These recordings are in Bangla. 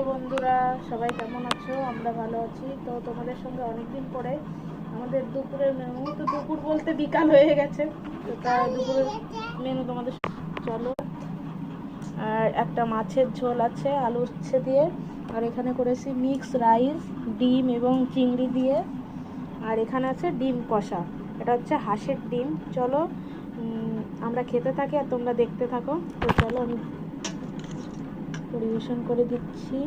বন্ধুরা, সবাই কেমন আছো? আমরা ভালো আছি। তো তোমাদের সঙ্গে অনেকদিন পরে আমাদের দুপুরের মেনু, তো দুপুর বলতে বিকাল হয়ে গেছে, তো তার দুপুরের মেনু তোমাদের চলো। আর একটা মাছের ঝোল আছে আলু উচ্ছে দিয়ে, আর এখানে করেছি মিক্স রাইস ডিম এবং চিংড়ি দিয়ে, আর এখানে আছে ডিম কষা। এটা হচ্ছে হাঁসের ডিম। চলো আমরা খেতে থাকি আর তোমরা দেখতে থাকো। তো চলো আমি পরিবেশন করে দিচ্ছি।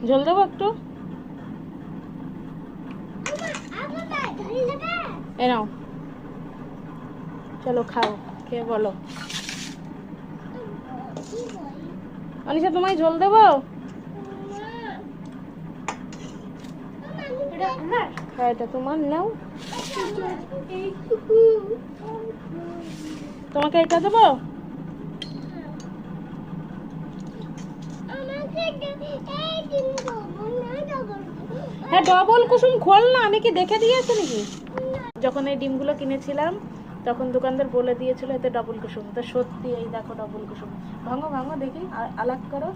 জল দেবো একটু? এ নাও, চলো খাও, খেয়ে বলো। অনিশা তোমায় ঝোল দেবো? হ্যাঁ, এটা তোমার, নাও। তোমাকে এটা দেবো? হ্যাঁ, ডবল কুসুম খোল না, আমি কি দেখে দিয়েছি নাকি? যখন এই ডিমগুলো কিনেছিলাম তখন দোকানদার বলে দিয়েছিল এতে ডবল কুসুম। তো সত্যি এই দেখো ডবল কুসুম। ভাঙো ভাঙো দেখি, আলাগ করো।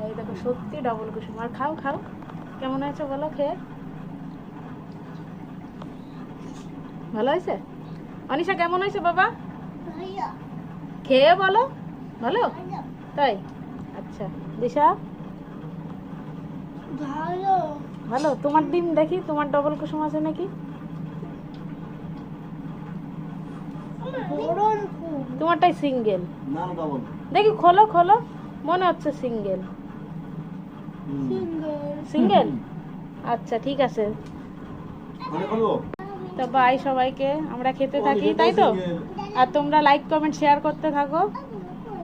এই দেখো সত্যি ডবল কুসুম। আর খাও খাও, কেমন হয়েছে বলো খেয়ে? ভালো হয়েছে? অনিশা কেমন হয়েছে বাবা? খেয়ে বলো। ভালো? তাই? আচ্ছা। দিশা? ভালো। ভালো? তোমার ডিম দেখি, তোমার ডবল কুসুম আছে নাকি? তোমারটাই সিঙ্গেল। দেখি খোলো খোলো, মনে হচ্ছে সিঙ্গেল। সিঙ্গেল? আচ্ছা ঠিক আছে। তো বাই সবাইকে, আমরা খেতে থাকি, তাই তো? আর তোমরা লাইক কমেন্ট শেয়ার করতে থাকো।